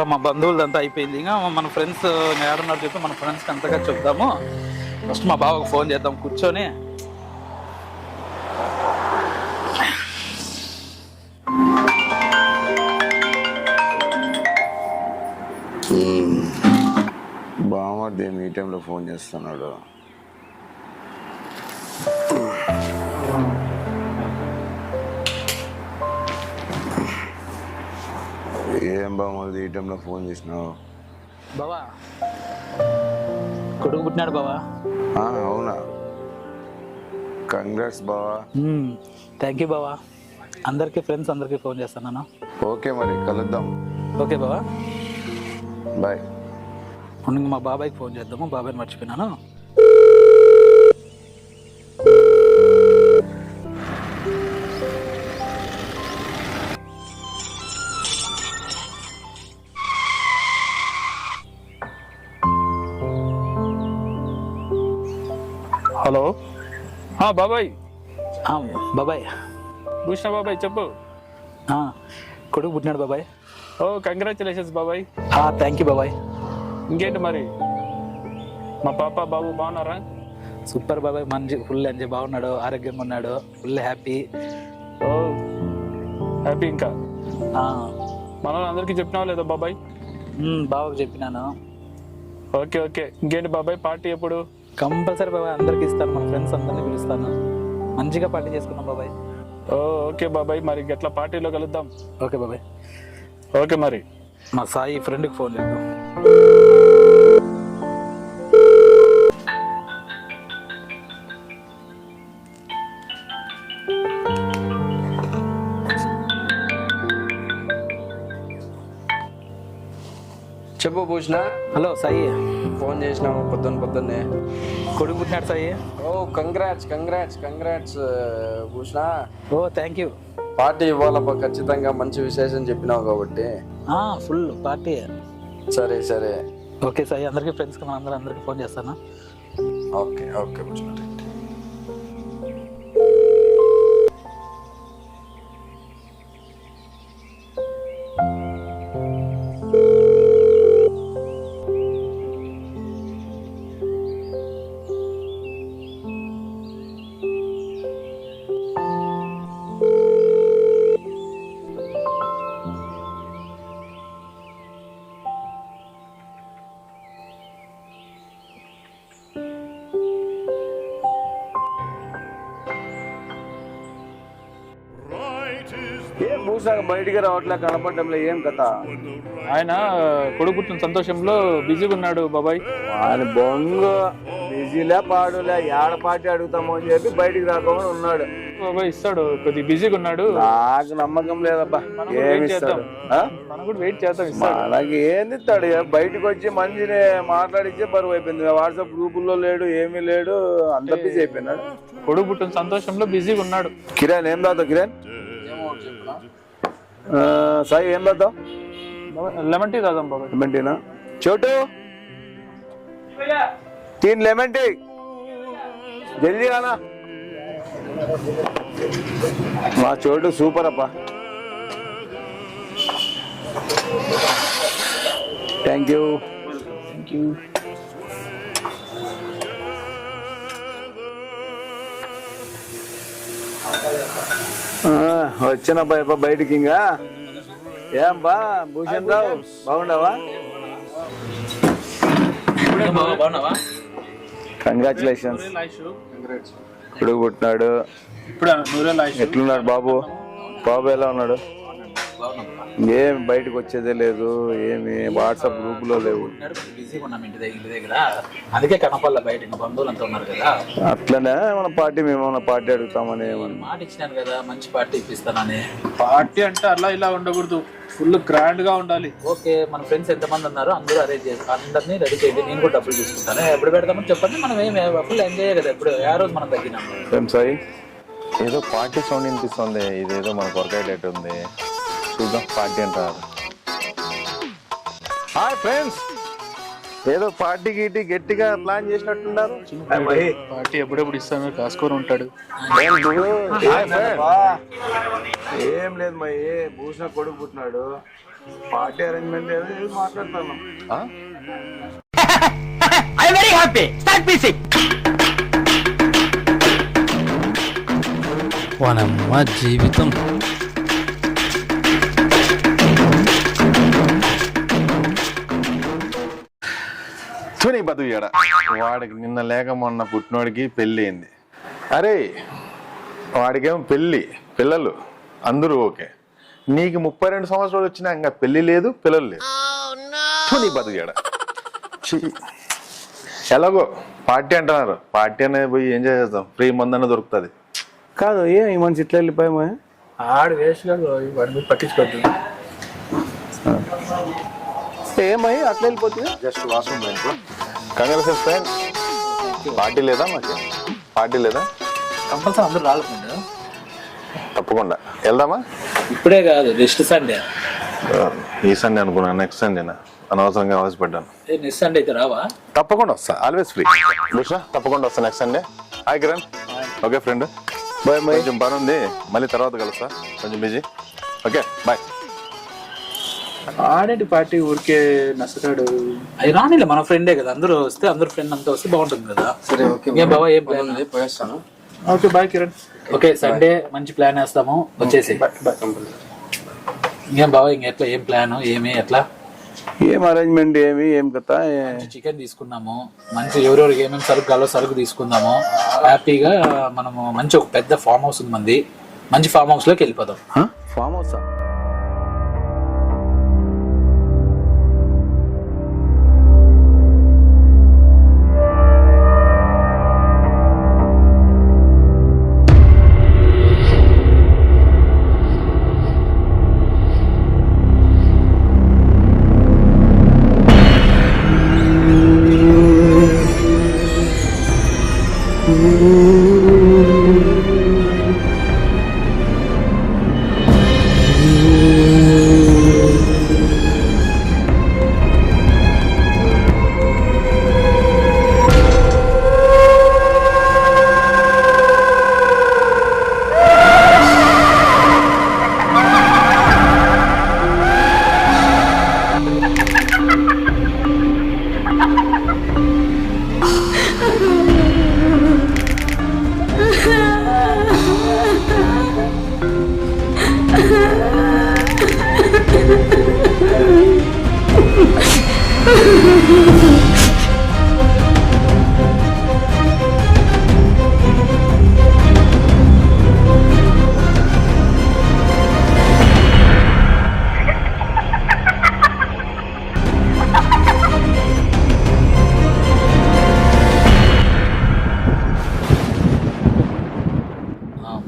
మా బంధువులదంతా అయిపోయింది. ఇంకా మన ఫ్రెండ్స్ ఏడున్నారు చెప్పి మన ఫ్రెండ్స్కి అంతగా చెప్దాము. ఫస్ట్ మా బావకు ఫోన్ చేద్దాం కూర్చొని. బావమర్ది ఈ టైంలో ఫోన్ చేస్తున్నాడు. ఏం బావమర్ది ఈ టైంలో ఫోన్ చేసినావు? బావా కొడుకు పుట్టినాడు బావా. అవునా? కంగ్రాట్స్ బావా. థ్యాంక్ యూ బావా. అందరికీ ఫ్రెండ్స్ అందరికీ ఫోన్ చేస్తాను. ఓకే మరి కలుద్దాం. ఓకే బావా, బాయ్. మా బాబాయ్కి ఫోన్ చేద్దాము. బాబాయ్ని మర్చిపోయినాను. హలో బాబాయ్. బాబాయ్ భూషణ బాబాయ్ చెప్పు. కొడుకు పుట్టినాడు బాబాయ్. కంగ్రాచులేషన్స్ బాబాయ్. థ్యాంక్ యూ బాబాయ్. ఇంకేంటి మరి మా పాప బాబు బాగున్నారా? సూపర్ బాబాయ్, మంచి ఫుల్ ఎంజాయ్, బాగున్నాడు, ఆరోగ్యంగా ఉన్నాడు, ఫుల్ హ్యాపీ. హ్యాపీ. ఇంకా మన అందరికీ చెప్పినావా లేదా బాబాయ్? బాబాకి చెప్పినాను. Okay okay. ఇంకేంటి బాబాయ్ పార్టీ ఎప్పుడు? కంపల్సరీ బాబాయ్, అందరికి ఇస్తాను. మన ఫ్రెండ్స్ అందరినీ పిలుస్తాను. మంచిగా పార్టీ చేసుకున్నాం బాబాయ్. ఓకే బాబాయ్, మరి ఎట్లా పార్టీలో కలుద్దాం. ఓకే బాబాయ్. ఓకే మరి మా సాయి ఫ్రెండ్కి ఫోన్ చేద్దాం. చెప్పు భూషణ. హలో సాయి, ఫోన్ చేసినాము పొద్దున్నే. కొడుకు పుట్టినాడు Sai. Congrats Bhushana. Thank you. Party ఇవ్వాలబ్బా, ఖచ్చితంగా మంచి విశేషం చెప్పినావు కాబట్టి. Full party. సరే ఓకే సాయి, అందరికీ ఫ్రెండ్స్కి మన అందరికీ ఫోన్ చేస్తాను. ఓకే భూషణ. ఏం భూషణ బయటికి రావట్లే, కనపడటంలో ఏం కథ? ఆయన కొడుకు పుట్టిన సంతోషంలో బిజీగా ఉన్నాడు బాబాయ్. ఆయన బొంగు బిజీలే పాడులే, ఏడ పార్టీ అడుగుతామో అని చెప్పి బయటికి రాకుండా ఉన్నాడు. బాబాయ్ ఇస్తాడు, కొద్దిగా బిజీగా ఉన్నాడు. నాకు నమ్మకం లేదబ్బా. ఏమి ఇస్తాడు? మనం కూడా వెయిట్ చేద్దాం. మనకి ఏంది ఇస్తాడు? బయటకు వచ్చి మంచిని మాట్లాడిచ్చే బరువు అయిపోయింది. వాట్సాప్ గ్రూపుల్లో లేడు, ఏమీ లేడు, అంత బిజీ అయిపోయినాడు. కొడుకు పుట్టిన సంతోషంలో బిజీగా ఉన్నాడు. కిరణ్ ఏం రాదు? కిరణ్ సాయి ఏం రాద్దాం? లెమన్ టీ తాదాం బాబాయ్. లెమన్ టీనా? చోటు तीन लेमन टी जल्दी आना. మా చోటు సూపర్ అప్ప. Thank you. వచ్చిన బయటికి. ఇంకా ఏం బా భూషణ్ రావు, బాగుండవా? కంగ్రాచులేషన్స్. ఇప్పుడు పుట్టినాడు. ఎట్లున్నాడు బాబు? బాబు ఎలా ఉన్నాడు? ఏం బయటకు వచ్చేదే లేదు, ఏమి వాట్సాప్ గ్రూప్ లో లేవు. బిజీగా ఉన్నాం ఇంటి దగ్గర, అందుకే కనపల్ల బయట. బంధువులంతా ఉన్నారు కదా. అట్లనే మన పార్టీ మేమన్నా పార్టీ అడుగుతామని మాట ఇచ్చినాను కదా, మంచి పార్టీ ఇప్పిస్తానని. పార్టీ అంటే అలా ఇలా ఉండకూడదు, ఫుల్ గ్రాండ్ గా ఉండాలి. ఓకే, మన ఫ్రెండ్స్ ఎంతమంది ఉన్నారు అందరూ అరేంజ్ చేసి అందరినీ రెడీ చేయండి. నేను కూడా డబ్బులు చూసుకుంటాను. ఎప్పుడు పెడతామని చెప్పండి. మనం ఏమి ఫుల్ ఎంజాయ్ కదా. ఎప్పుడు ఆ రోజు మనం తగ్గినాము. ఏం సాయి ఏదో పార్టీ సౌండ్ వినిపిస్తుంది. ఇదేదో మనకు వర్క్ అయ్యేటట్టు ఉంది. చూద్దాం పార్టీ అంటారు. హాయ్ ఫ్రెండ్స్, ఏదో పార్టీ గీటీ గట్టిగా ప్లాన్ చేసినట్టున్నారు. పార్టీ ఎప్పుడెప్పుడు ఇస్తాను కాసుకొని ఉంటాడు. ఏం లేదు మై, భూషణ కొడుకు పుట్టినాడు. పార్టీ అరేంజ్మెంట్ ఏదో మాట్లాడతాను. ఆ? వానమ్మ జీవితం. తుని బతుకుయాడ వాడికి నిన్న లేక మొన్న పుట్టినోడికి పెళ్ళి అయింది. అరే వాడికేమో పెళ్ళి, పిల్లలు అందరూ ఓకే. నీకు 32 సంవత్సరాలు వచ్చినా ఇంకా పెళ్లి లేదు, పిల్లలు లేదు. తుని బతుకుయాడ. ఎలాగో పార్టీ అంటున్నారు, పార్టీ అనేది పోయి ఏం చేసేద్దాం, ఫ్రీ మందన్న దొరుకుతుంది. కాదు ఈ మనిషి ఇట్లా వెళ్ళిపోయామా? ఆడు వేస్ట్ గా వాడి మీద పట్టించుకోవద్దు. ఏమై అట్లా వెళ్ళిపోతుంది? Just washroom congratulations friend. Party లేదా మాకు? పార్టీ లేదా? కంపల్సరీ అందరూ రాలేకుండా తప్పకుండా వెళ్దామా? ఇప్పుడే కాదు, నెక్స్ట్ సండే. ఈ సండే అనుకున్నా, నెక్స్ట్ సండేనా? అనవసరంగా ఆలోచపడ్డాను. నెక్స్ట్ సండే అయితే రావా? తప్పకుండా వస్తా, ఆల్వేస్ ఫ్రీ. బుష్రా తప్పకుండా వస్తా next Sunday. Hi Kiran. Okay friend, bye. కొంచెం పని ఉంది, మళ్ళీ తర్వాత కలుస్తా, కొంచెం బిజీ. Okay bye. ఆడేంటి పార్టీ ఊరికే నష్టకాడు. అది రానిలే, మన ఫ్రెండే కదా, అందరూ వస్తే అందరూ ఫ్రెండ్ అంతా వస్తే బాగుంటుంది కదా. సరే ఓకే ఏం బావా, ఏం ప్లాన్? పోయేస్తాను. Okay bye Kiran. Okay Sunday మంచి ప్లాన్ వేస్తాము, వచ్చేసి. ఇంకేం బావా, ఇంకెట్లా, ఏం ప్లాన్, ఏమి ఎట్లా? ఏం అరేంజ్మెంట్ ఏం కథ? చికెన్ తీసుకున్నాము, మంచి ఎవరెవరికి ఏమేమి సరుకు కావాలో సరుకు తీసుకుందాము. హ్యాపీగా మనము మంచి ఒక పెద్ద ఫామ్ హౌస్ ఉంది మంది, మంచి ఫామ్ హౌస్ లోకి వెళ్ళిపోదాం. ఫామ్ హౌసా?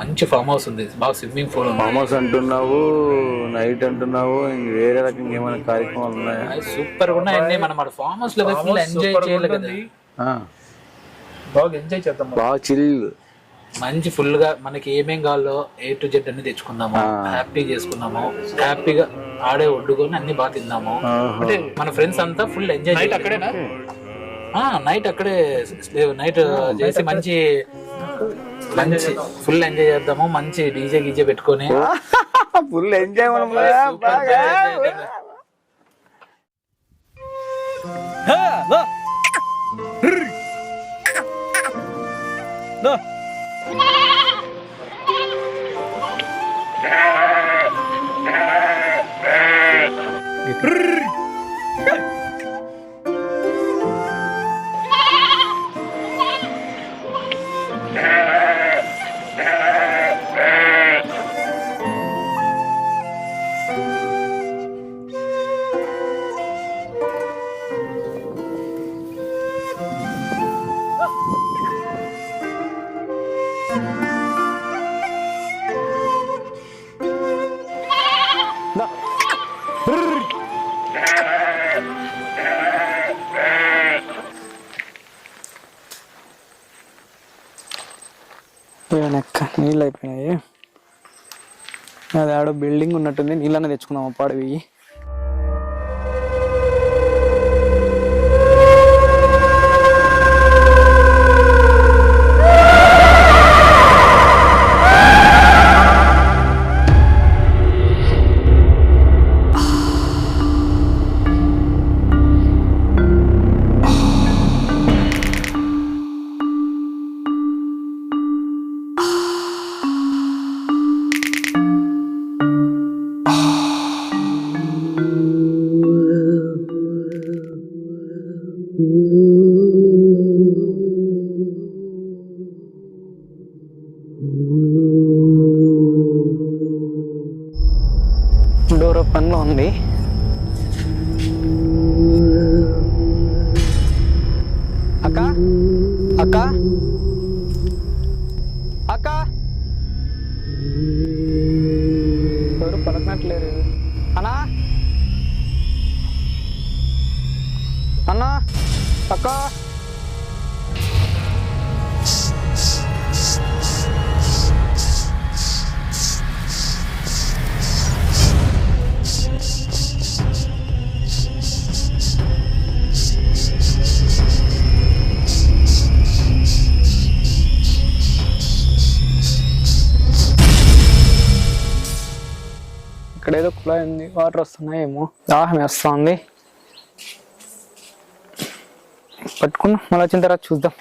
మంచి ఫామ్ హౌస్ ఉంది, బాగా స్విమ్మింగ్ పూల్ ఉంది. ఫామ్ హౌస్ అంటున్నావు, నైట్ అంటున్నావు, ఇంక వేరే రకంగా ఏమైనా కార్యక్రమాలు ఉన్నాయా? సూపర్ గా ఉన్నాయండి. మనం ఫామ్ హౌస్ లో ఫుల్ ఎంజాయ్ చేయాలి కదా, బాగా ఎంజాయ్ చేద్దాం. బాగా చిల్, మంచి ఫుల్ గా మనకి ఏమేం కావాలో A to Z అన్ని తెచ్చుకుందాము, హ్యాపీ చేసుకున్నాము, హ్యాపీగా ఆడే ఒడ్డుకొని అన్ని బాగా తిందాము. అంటే మన ఫ్రెండ్స్ అంతా ఫుల్ ఎంజాయ్ నైట్ అక్కడేనా? నైట్ అక్కడే నైట్ చేసి మంచి ఫుల్ ఎంజాయ్ చేద్దాము. మంచి డీజే గీజే పెట్టుకొని ఫుల్ ఎంజాయ్ మనం. ఏమనక్క నీళ్ళు అయిపోయినాయి. అది ఆడ బిల్డింగ్ ఉన్నట్టుంది, నీళ్ళనే తెచ్చుకుందాం అప్పాడవి. డోర్ ఓపెన్లో ఉంది. అక్క అక్క అక్క ఎవరు పలకనట్లేరు. అన్నా అన్నా అక్క ఇక్కడ ఏదో కుళాయి ఉంది, వాటర్ వస్తున్నాయేమో. దాహం వేస్తుంది, పట్టుకున్నా. మళ్ళీ వచ్చిన తర్వాత చూద్దాం.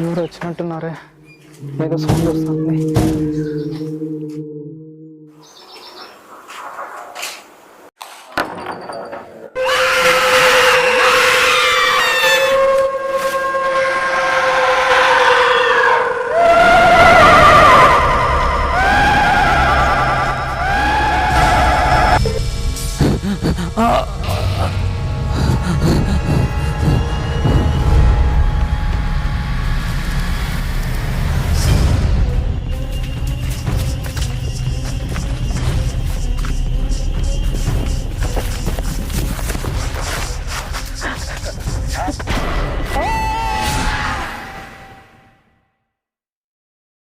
ఎవరు వచ్చినట్టున్నారే, ఏదో సౌండ్ వస్తుంది.